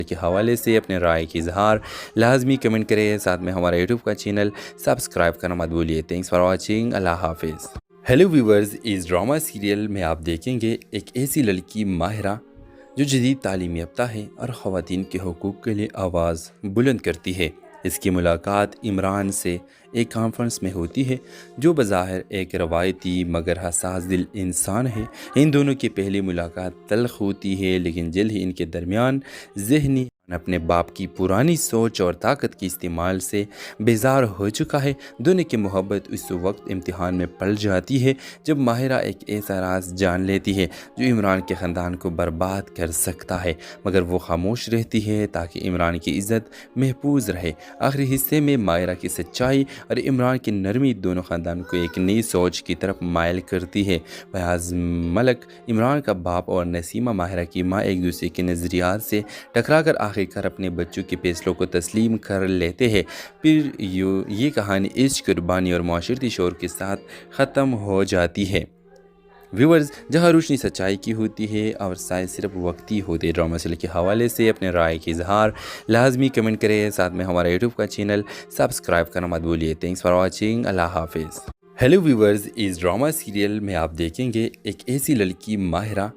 کے حوالے سے اپنے رائے کی اظہار لازمی کمنٹ کریں، ساتھ میں ہمارا یوٹیوب کا چینل سبسکرائب کرنا مت بھولیے۔ تھینکس فار واچنگ، اللہ حافظ۔ ہیلو ویورز، اس ڈرامہ سیریل میں آپ دیکھیں گے ایک ایسی لڑکی ماہرہ جو جدید تعلیم یافتہ ہے اور خواتین کے حقوق کے لیے آواز بلند کرتی ہے۔ اس کی ملاقات عمران سے ایک کانفرنس میں ہوتی ہے جو بظاہر ایک روایتی مگر حساس دل انسان ہے۔ ان دونوں کی پہلی ملاقات تلخ ہوتی ہے، لیکن جلد ہی ان کے درمیان ذہنی اپنے باپ کی پرانی سوچ اور طاقت کے استعمال سے بیزار ہو چکا ہے۔ دونوں کی محبت اس وقت امتحان میں پڑ جاتی ہے جب ماہرہ ایک ایسا راز جان لیتی ہے جو عمران کے خاندان کو برباد کر سکتا ہے، مگر وہ خاموش رہتی ہے تاکہ عمران کی عزت محفوظ رہے۔ آخری حصے میں ماہرہ کی سچائی اور عمران کی نرمی دونوں خاندان کو ایک نئی سوچ کی طرف مائل کرتی ہے۔ فیاض ملک، عمران کا باپ، اور نسیمہ، ماہرہ کی ماں، ایک دوسرے کے نظریات سے ٹکرا کر آخر اپنے بچوں کے فیصلوں کو تسلیم کر لیتے ہیں۔ پھر یہ کہانی عشق، قربانی اور معاشرتی شعور کے ساتھ ختم ہو جاتی ہے۔ ویورز، جہاں روشنی سچائی کی ہوتی ہے اور سائے صرف وقتی ہوتے ہیں۔ ڈرامہ سیریل کے حوالے سے اپنے رائے کی اظہار لازمی کمنٹ کریں، ساتھ میں ہمارا یوٹیوب کا چینل سبسکرائب کرنا مت بھولیے۔ تھینکس فار واچنگ، اللہ حافظ۔ ہیلو ویورز، اس ڈرامہ سیریل میں آپ دیکھیں گے ایک ایسی لڑکی ماہرہ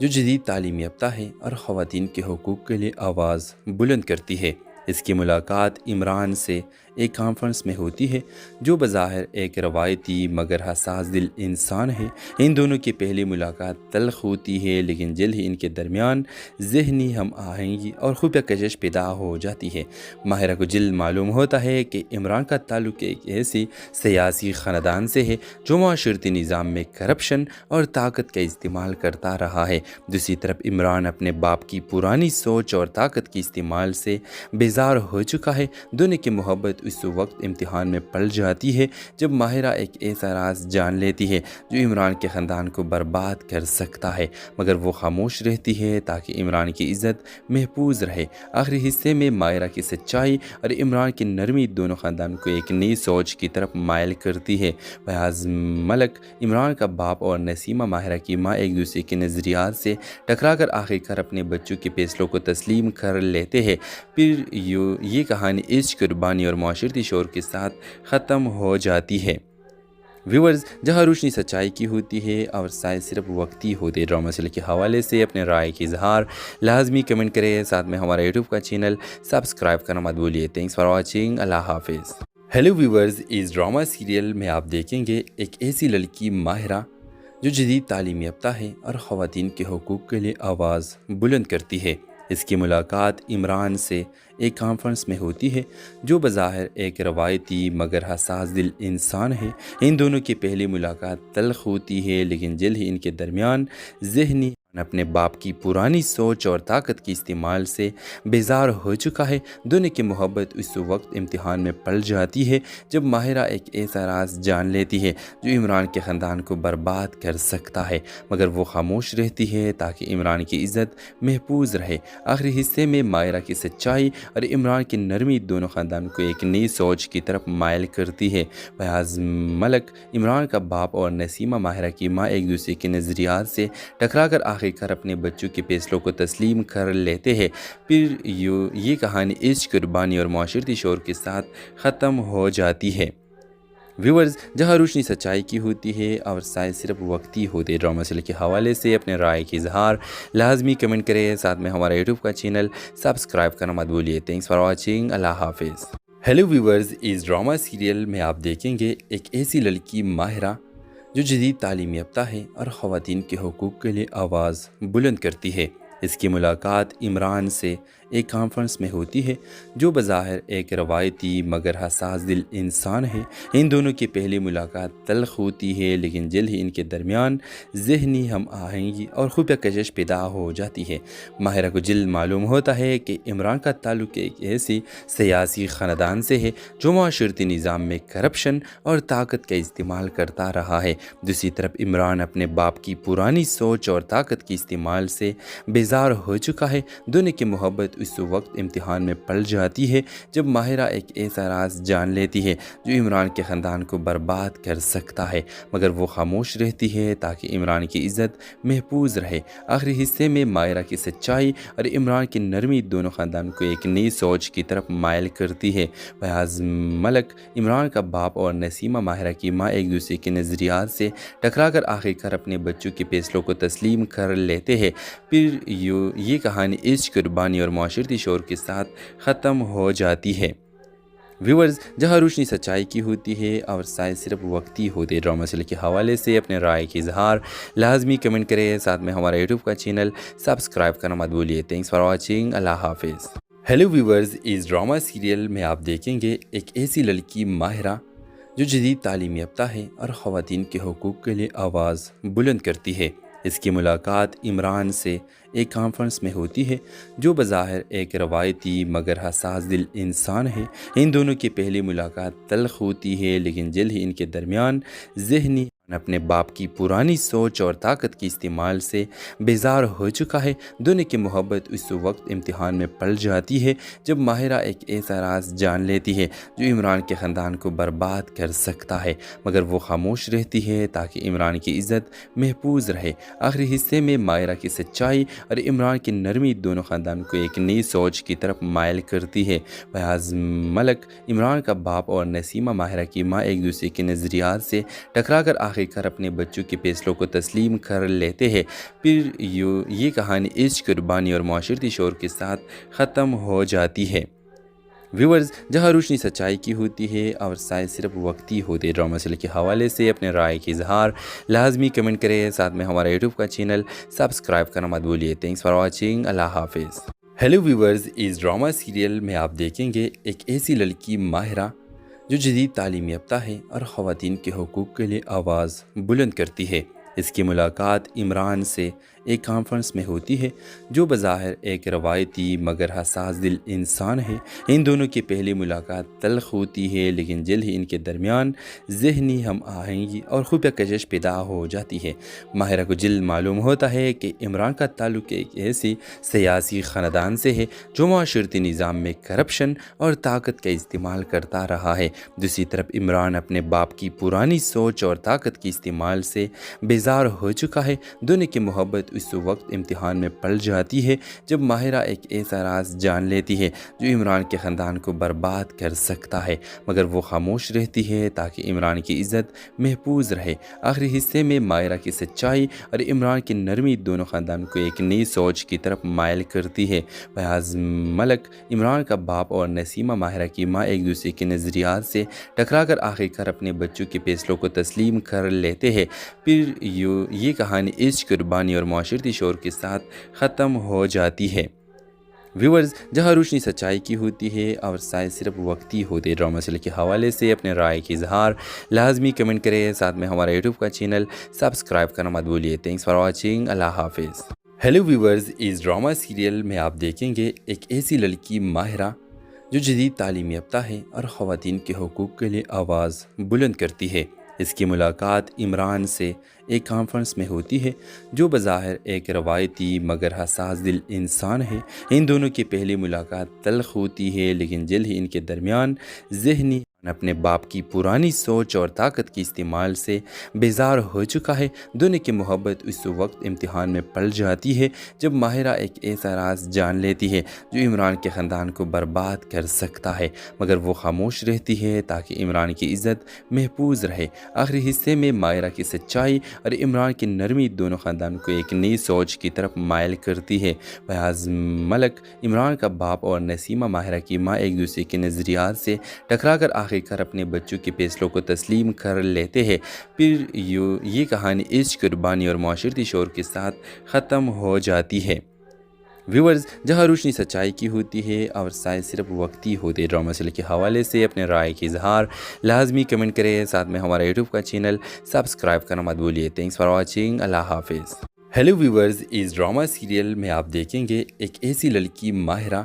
جو جدید تعلیم یافتہ ہے اور خواتین کے حقوق کے لیے آواز بلند کرتی ہے۔ اس کی ملاقات عمران سے ایک کانفرنس میں ہوتی ہے جو بظاہر ایک روایتی مگر حساس دل انسان ہے۔ ان دونوں کی پہلی ملاقات تلخ ہوتی ہے، لیکن جلد ہی ان کے درمیان ذہنی ہم آہنگی اور خفیہ کشش پیدا ہو جاتی ہے۔ ماہرہ کو جلد معلوم ہوتا ہے کہ عمران کا تعلق ایک ایسی سیاسی خاندان سے ہے جو معاشرتی نظام میں کرپشن اور طاقت کا استعمال کرتا رہا ہے۔ دوسری طرف عمران اپنے باپ کی پرانی سوچ اور طاقت کے استعمال سے بیزار ہو چکا ہے۔ دونوں کی محبت اس وقت امتحان میں پڑ جاتی ہے جب ماہرہ ایک ایسا راز جان لیتی ہے جو عمران کے خاندان کو برباد کر سکتا ہے، مگر وہ خاموش رہتی ہے تاکہ عمران کی عزت محفوظ رہے۔ آخری حصے میں ماہرہ کی سچائی اور عمران کی نرمی دونوں خاندان کو ایک نئی سوچ کی طرف مائل کرتی ہے۔ فیاض ملک، عمران کا باپ، اور نسیمہ، ماہرہ کی ماں، ایک دوسرے کے نظریات سے ٹکرا کر آخر اپنے بچوں کے فیصلوں کو تسلیم کر لیتے ہیں۔ پھر یہ کہانی عشق، قربانی اور معاشرتی شعور کے ساتھ ختم ہو جاتی ہے۔ ویورز، جہاں روشنی سچائی کی ہوتی ہے اور سائے صرف وقتی ہوتے ہیں۔ ڈرامہ سیریل کے حوالے سے اپنے رائے کی اظہار لازمی کمنٹ کریں، ساتھ میں ہمارا یوٹیوب کا چینل سبسکرائب کرنا مت بھولیے۔ تھینکس فار واچنگ، اللہ حافظ۔ ہیلو ویورز، اس ڈرامہ سیریل میں آپ دیکھیں گے ایک ایسی لڑکی ماہرہ جو جدید تعلیم یافتہ ہے اور خواتین کے حقوق کے لیے آواز بلند کرتی ہے۔ اس کی ملاقات عمران سے ایک کانفرنس میں ہوتی ہے جو بظاہر ایک روایتی مگر حساس دل انسان ہے۔ ان دونوں کی پہلی ملاقات تلخ ہوتی ہے، لیکن جلد ہی ان کے درمیان ذہنی اپنے باپ کی پرانی سوچ اور طاقت کے استعمال سے بیزار ہو چکا ہے۔ دونوں کی محبت اس وقت امتحان میں پڑ جاتی ہے جب ماہرہ ایک ایسا راز جان لیتی ہے جو عمران کے خاندان کو برباد کر سکتا ہے، مگر وہ خاموش رہتی ہے تاکہ عمران کی عزت محفوظ رہے۔ آخری حصے میں ماہرہ کی سچائی اور عمران کی نرمی دونوں خاندان کو ایک نئی سوچ کی طرف مائل کرتی ہے۔ فیاض ملک، عمران کا باپ، اور نسیمہ، ماہرہ کی ماں، ایک دوسرے کے نظریات سے ٹکرا کر اپنے بچوں کے فیصلوں کو تسلیم کر لیتے ہیں۔ پھر یہ کہانی عشق، قربانی اور معاشرتی شعور کے ساتھ ختم ہو جاتی ہے۔ ویورز، جہاں روشنی سچائی کی ہوتی ہے اور سائے صرف وقتی ہوتے ہیں۔ ڈرامہ سیریل کے حوالے سے اپنے رائے کی اظہار لازمی کمنٹ کریں، ساتھ میں ہمارا یوٹیوب کا چینل سبسکرائب کرنا مت بھولیے۔ تھینکس فار واچنگ، اللہ حافظ۔ ہیلو ویورز، اس ڈرامہ سیریل میں آپ دیکھیں گے ایک ایسی لڑکی ماہرہ جو جدید تعلیم یافتہ ہے اور خواتین کے حقوق کے لیے آواز بلند کرتی ہے۔ اس کی ملاقات عمران سے ایک کانفرنس میں ہوتی ہے جو بظاہر ایک روایتی مگر حساس دل انسان ہے۔ ان دونوں کی پہلی ملاقات تلخ ہوتی ہے، لیکن جلد ہی ان کے درمیان ذہنی ہم آہنگی اور خفیہ کشش پیدا ہو جاتی ہے۔ ماہرہ کو جلد معلوم ہوتا ہے کہ عمران کا تعلق ایک ایسی سیاسی خاندان سے ہے جو معاشرتی نظام میں کرپشن اور طاقت کا استعمال کرتا رہا ہے۔ دوسری طرف عمران اپنے باپ کی پرانی سوچ اور طاقت کے استعمال سے بیزار ہو چکا ہے۔ دونوں کی محبت اس وقت امتحان میں پڑ جاتی ہے جب ماہرہ ایک ایسا راز جان لیتی ہے جو عمران کے خاندان کو برباد کر سکتا ہے، مگر وہ خاموش رہتی ہے تاکہ عمران کی عزت محفوظ رہے۔ آخری حصے میں ماہرہ کی سچائی اور عمران کی نرمی دونوں خاندان کو ایک نئی سوچ کی طرف مائل کرتی ہے۔ فیاض ملک عمران کا باپ اور نسیمہ ماہرہ کی ماں ایک دوسرے کے نظریات سے ٹکرا کر آخرکار اپنے بچوں کے فیصلوں کو تسلیم کر لیتے ہیں۔ پھر یہ کہانی عشق، قربانی اور معاشرتی شعور کے ساتھ ختم ہو جاتی ہے۔ ویورز، جہاں روشنی سچائی کی ہوتی ہے اور سائے صرف وقتی ہوتے، ڈرامہ سیریل کے حوالے سے اپنے رائے کی اظہار لازمی کمنٹ کریں، ساتھ میں ہمارا یوٹیوب کا چینل سبسکرائب کرنا مت بھولیے۔ تھینکس فار واچنگ، اللہ حافظ۔ ہیلو ویورز، اس ڈرامہ سیریل میں آپ دیکھیں گے ایک ایسی لڑکی ماہرہ جو جدید تعلیم یافتہ ہے اور خواتین کے حقوق کے لیے آواز بلند کرتی ہے۔ اس کی ملاقات عمران سے ایک کانفرنس میں ہوتی ہے جو بظاہر ایک روایتی مگر حساس دل انسان ہے۔ ان دونوں کی پہلی ملاقات تلخ ہوتی ہے، لیکن جلد ہی ان کے درمیان ذہنی اپنے باپ کی پرانی سوچ اور طاقت کے استعمال سے بیزار ہو چکا ہے۔ دونوں کی محبت اس وقت امتحان میں پڑ جاتی ہے جب ماہرہ ایک ایسا راز جان لیتی ہے جو عمران کے خاندان کو برباد کر سکتا ہے، مگر وہ خاموش رہتی ہے تاکہ عمران کی عزت محفوظ رہے۔ آخری حصے میں ماہرہ کی سچائی اور عمران کی نرمی دونوں خاندان کو ایک نئی سوچ کی طرف مائل کرتی ہے۔ فیاض ملک عمران کا باپ اور نسیمہ ماہرہ کی ماں ایک دوسرے کے نظریات سے ٹکرا کر آخرکار اپنے بچوں کے فیصلوں کو تسلیم کر لیتے ہیں۔ پھر یہ کہانی عشق، قربانی اور معاشرتی شعور کے ساتھ ختم ہو جاتی ہے۔ ویورز، جہاں روشنی سچائی کی ہوتی ہے اور سائے صرف وقتی ہوتے، ڈرامہ سیریل کے حوالے سے اپنے رائے کی اظہار لازمی کمنٹ کریں، ساتھ میں ہمارا یوٹیوب کا چینل سبسکرائب کرنا مت بھولیے۔ تھینکس فار واچنگ، اللہ حافظ۔ ہیلو ویورز، اس ڈرامہ سیریل میں آپ دیکھیں گے ایک ایسی لڑکی ماہرہ جو جدید تعلیم یافتہ ہے اور خواتین کے حقوق کے لیے آواز بلند کرتی ہے۔ اس کی ملاقات عمران سے ایک کانفرنس میں ہوتی ہے جو بظاہر ایک روایتی مگر حساس دل انسان ہے۔ ان دونوں کی پہلی ملاقات تلخ ہوتی ہے، لیکن جلد ہی ان کے درمیان ذہنی ہم آہنگی اور خفیہ کشش پیدا ہو جاتی ہے۔ ماہرہ کو جلد معلوم ہوتا ہے کہ عمران کا تعلق ایک ایسی سیاسی خاندان سے ہے جو معاشرتی نظام میں کرپشن اور طاقت کا استعمال کرتا رہا ہے۔ دوسری طرف عمران اپنے باپ کی پرانی سوچ اور طاقت کے استعمال سے بیزار ہو چکا ہے۔ دونوں کی محبت اس وقت امتحان میں پڑ جاتی ہے جب ماہرہ ایک ایسا راز جان لیتی ہے جو عمران کے خاندان کو برباد کر سکتا ہے، مگر وہ خاموش رہتی ہے تاکہ عمران کی عزت محفوظ رہے۔ آخری حصے میں ماہرہ کی سچائی اور عمران کی نرمی دونوں خاندان کو ایک نئی سوچ کی طرف مائل کرتی ہے۔ فیاض ملک عمران کا باپ اور نسیمہ ماہرہ کی ماں ایک دوسرے کے نظریات سے ٹکرا کر آخرکار اپنے بچوں کے فیصلوں کو تسلیم کر لیتے ہیں۔ پھر یہ کہانی عشق، قربانی اور معاشرتی شعور کے ساتھ ختم ہو جاتی ہے۔ ویورز، جہاں روشنی سچائی کی ہوتی ہے اور سائے صرف وقتی ہوتے، ڈرامہ سیریل کے حوالے سے اپنے رائے کی اظہار لازمی کمنٹ کریں، ساتھ میں ہمارا یوٹیوب کا چینل سبسکرائب کرنا مت بھولیے۔ تھینکس فار واچنگ، اللہ حافظ۔ ہیلو ویورز، اس ڈرامہ سیریل میں آپ دیکھیں گے ایک ایسی لڑکی ماہرہ جو جدید تعلیم یافتہ ہے اور خواتین کے حقوق کے لیے آواز بلند کرتی ہے۔ اس کی ملاقات عمران سے ایک کانفرنس میں ہوتی ہے جو بظاہر ایک روایتی مگر حساس دل انسان ہے۔ ان دونوں کی پہلی ملاقات تلخ ہوتی ہے، لیکن جلد ہی ان کے درمیان ذہنی اپنے باپ کی پرانی سوچ اور طاقت کے استعمال سے بیزار ہو چکا ہے۔ دونوں کی محبت اس وقت امتحان میں پڑ جاتی ہے جب ماہرہ ایک ایسا راز جان لیتی ہے جو عمران کے خاندان کو برباد کر سکتا ہے، مگر وہ خاموش رہتی ہے تاکہ عمران کی عزت محفوظ رہے۔ آخری حصے میں ماہرہ کی سچائی اور عمران کی نرمی دونوں خاندان کو ایک نئی سوچ کی طرف مائل کرتی ہے۔ فیاض ملک عمران کا باپ اور نسیمہ ماہرہ کی ماں ایک دوسرے کے نظریات سے ٹکرا کر آخرکار اپنے بچوں کے فیصلوں کو تسلیم کر لیتے ہیں۔ پھر یہ کہانی عشق، قربانی اور معاشرتی شعور کے ساتھ ختم ہو جاتی ہے۔ ویورز، جہاں روشنی سچائی کی ہوتی ہے اور سائے صرف وقتی ہوتے، ڈرامہ سیریل کے حوالے سے اپنے رائے کی اظہار لازمی کمنٹ کریں، ساتھ میں ہمارا یوٹیوب کا چینل سبسکرائب کرنا مت بھولیے۔ تھینکس فار واچنگ، اللہ حافظ۔ ہیلو ویورز، اس ڈرامہ سیریل میں آپ دیکھیں گے ایک ایسی لڑکی ماہرہ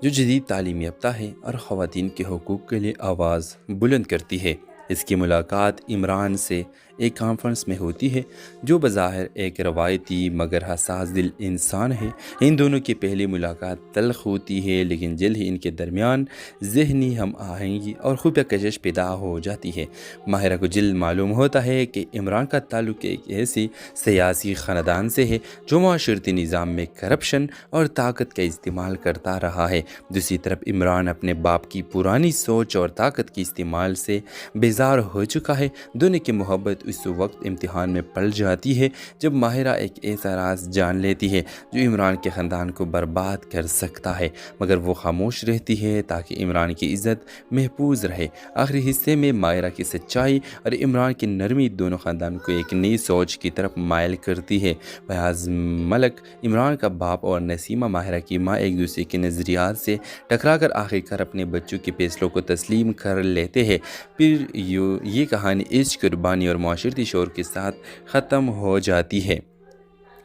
جو جدید تعلیم یافتہ ہے اور خواتین کے حقوق کے لیے آواز بلند کرتی ہے۔ اس کی ملاقات عمران سے ایک کانفرنس میں ہوتی ہے جو بظاہر ایک روایتی مگر حساس دل انسان ہے۔ ان دونوں کی پہلی ملاقات تلخ ہوتی ہے، لیکن جلد ہی ان کے درمیان ذہنی ہم آہنگی اور خفیہ کشش پیدا ہو جاتی ہے۔ ماہرہ کو جلد معلوم ہوتا ہے کہ عمران کا تعلق ایک ایسی سیاسی خاندان سے ہے جو معاشرتی نظام میں کرپشن اور طاقت کا استعمال کرتا رہا ہے۔ دوسری طرف عمران اپنے باپ کی پرانی سوچ اور طاقت کے استعمال سے بیزار ہو چکا ہے۔ دونوں کی محبت اس وقت امتحان میں پڑ جاتی ہے جب ماہرہ ایک ایسا راز جان لیتی ہے جو عمران کے خاندان کو برباد کر سکتا ہے، مگر وہ خاموش رہتی ہے تاکہ عمران کی عزت محفوظ رہے۔ آخری حصے میں ماہرہ کی سچائی اور عمران کی نرمی دونوں خاندان کو ایک نئی سوچ کی طرف مائل کرتی ہے۔ فیاض ملک عمران کا باپ اور نسیمہ ماہرہ کی ماں ایک دوسرے کے نظریات سے ٹکرا کر آخرکار اپنے بچوں کے فیصلوں کو تسلیم کر لیتے ہیں۔ پھر یہ کہانی عشق، قربانی اور معاشرتی شعور کے ساتھ ختم ہو جاتی ہے۔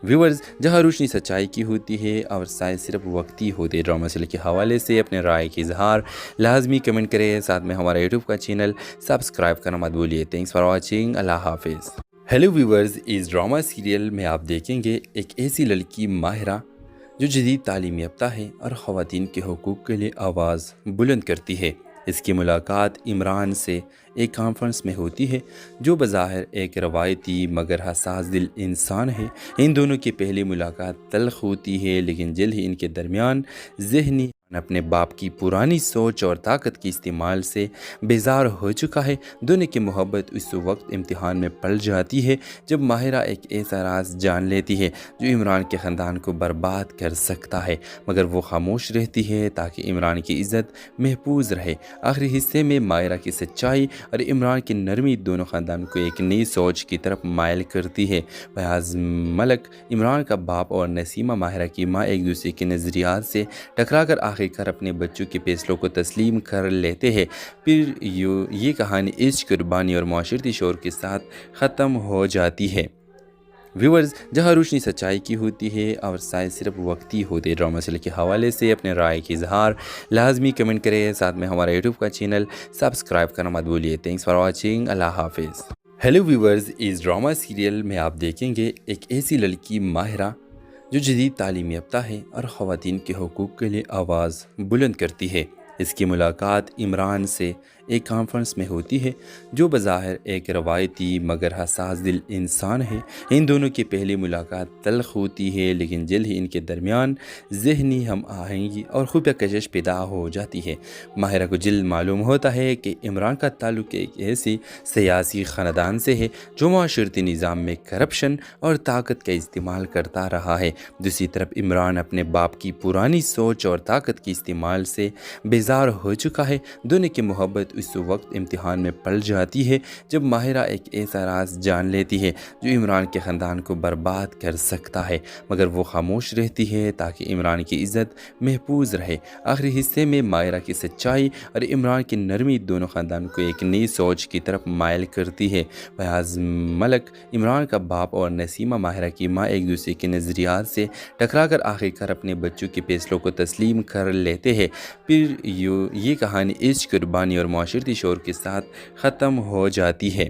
ویورز، جہاں روشنی سچائی کی ہوتی ہے اور سائے صرف وقتی ہوتے، ڈرامہ سیریل کے حوالے سے اپنے رائے کی اظہار لازمی کمنٹ کریں، ساتھ میں ہمارا یوٹیوب کا چینل سبسکرائب کرنا مت بھولیے۔ تھینکس فار واچنگ، اللہ حافظ۔ ہیلو ویورز، اس ڈرامہ سیریل میں آپ دیکھیں گے ایک ایسی لڑکی ماہرہ جو جدید تعلیم یافتہ ہے اور خواتین کے حقوق کے لیے آواز بلند کرتی ہے۔ اس کی ملاقات عمران سے ایک کانفرنس میں ہوتی ہے جو بظاہر ایک روایتی مگر حساس دل انسان ہے۔ ان دونوں کی پہلی ملاقات تلخ ہوتی ہے، لیکن جلد ہی ان کے درمیان ذہنی اپنے باپ کی پرانی سوچ اور طاقت کے استعمال سے بیزار ہو چکا ہے۔ دونوں کی محبت اس وقت امتحان میں پڑ جاتی ہے جب ماہرہ ایک ایسا راز جان لیتی ہے جو عمران کے خاندان کو برباد کر سکتا ہے، مگر وہ خاموش رہتی ہے تاکہ عمران کی عزت محفوظ رہے۔ آخری حصے میں ماہرہ کی سچائی اور عمران کی نرمی دونوں خاندان کو ایک نئی سوچ کی طرف مائل کرتی ہے۔ فیاض ملک عمران کا باپ اور نسیمہ ماہرہ کی ماں ایک دوسرے کے نظریات سے ٹکرا کر آخرکار اپنے بچوں کے فیصلوں کو تسلیم کر لیتے ہیں۔ پھر یہ کہانی عشق، قربانی اور معاشرتی شعور کے ساتھ ختم ہو جاتی ہے۔ ویورز، جہاں روشنی سچائی کی ہوتی ہے اور سائے صرف وقتی ہوتے، ڈرامہ سیریل کے حوالے سے اپنے رائے کی اظہار لازمی کمنٹ کریں، ساتھ میں ہمارا یوٹیوب کا چینل سبسکرائب کرنا مت بھولیے۔ تھینکس فار واچنگ، اللہ حافظ۔ ہیلو ویورز، اس ڈرامہ سیریل میں آپ دیکھیں گے ایک ایسی لڑکی ماہرہ جو جدید تعلیم یافتہ ہے اور خواتین کے حقوق کے لیے آواز بلند کرتی ہے۔ اس کی ملاقات عمران سے ایک کانفرنس میں ہوتی ہے جو بظاہر ایک روایتی مگر حساس دل انسان ہے۔ ان دونوں کی پہلی ملاقات تلخ ہوتی ہے، لیکن جلد ہی ان کے درمیان ذہنی ہم آہنگی اور خفیہ کشش پیدا ہو جاتی ہے۔ ماہرہ کو جلد معلوم ہوتا ہے کہ عمران کا تعلق ایک ایسی سیاسی خاندان سے ہے جو معاشرتی نظام میں کرپشن اور طاقت کا استعمال کرتا رہا ہے۔ دوسری طرف عمران اپنے باپ کی پرانی سوچ اور طاقت کے استعمال سے بیزار ہو چکا ہے۔ دونوں کی محبت اس وقت امتحان میں پڑ جاتی ہے جب ماہرہ ایک ایسا راز جان لیتی ہے جو عمران کے خاندان کو برباد کر سکتا ہے، مگر وہ خاموش رہتی ہے تاکہ عمران کی عزت محفوظ رہے۔ آخری حصے میں ماہرہ کی سچائی اور عمران کی نرمی دونوں خاندان کو ایک نئی سوچ کی طرف مائل کرتی ہے۔ فیاض ملک عمران کا باپ اور نسیمہ ماہرہ کی ماں ایک دوسرے کے نظریات سے ٹکرا کر آخرکار اپنے بچوں کے فیصلوں کو تسلیم کر لیتے ہیں۔ پھر یہ کہانی عشق، قربانی اور معاشرتی شعور کے ساتھ ختم ہو جاتی ہے۔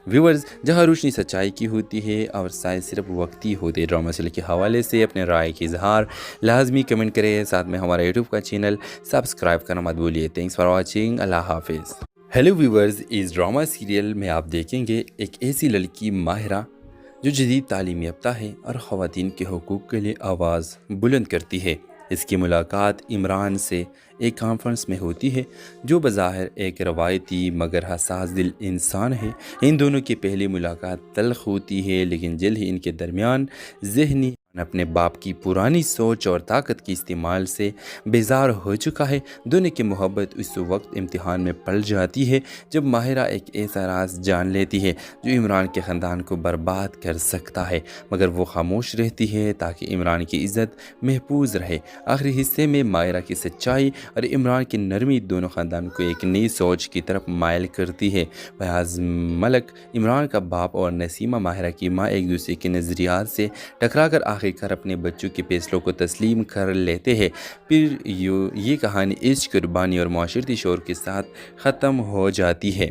ویورز، جہاں روشنی سچائی کی ہوتی ہے اور سائے صرف وقتی ہوتے، ڈرامہ سیریل کے حوالے سے اپنے رائے کی اظہار لازمی کمنٹ کریں، ساتھ میں ہمارا یوٹیوب کا چینل سبسکرائب کرنا مت بھولیے۔ تھینکس فار واچنگ، اللہ حافظ۔ ہیلو ویورز، اس ڈرامہ سیریل میں آپ دیکھیں گے ایک ایسی لڑکی ماہرہ جو جدید تعلیم یافتہ ہے اور خواتین کے حقوق کے لیے آواز بلند کرتی ہے۔ اس کی ملاقات عمران سے ایک کانفرنس میں ہوتی ہے جو بظاہر ایک روایتی مگر حساس دل انسان ہے۔ ان دونوں کی پہلی ملاقات تلخ ہوتی ہے، لیکن جلد ہی ان کے درمیان ذہنی اپنے باپ کی پرانی سوچ اور طاقت کے استعمال سے بیزار ہو چکا ہے۔ دونوں کی محبت اس وقت امتحان میں پڑ جاتی ہے جب ماہرہ ایک ایسا راز جان لیتی ہے جو عمران کے خاندان کو برباد کر سکتا ہے، مگر وہ خاموش رہتی ہے تاکہ عمران کی عزت محفوظ رہے۔ آخری حصے میں ماہرہ کی سچائی اور عمران کی نرمی دونوں خاندان کو ایک نئی سوچ کی طرف مائل کرتی ہے۔ فیاض ملک عمران کا باپ اور نسیمہ ماہرہ کی ماں ایک دوسرے کے نظریات سے ٹکرا کر آخرکار اپنے بچوں کے فیصلوں کو تسلیم کر لیتے ہیں۔ پھر یہ کہانی عشق، قربانی اور معاشرتی شعور کے ساتھ ختم ہو جاتی ہے۔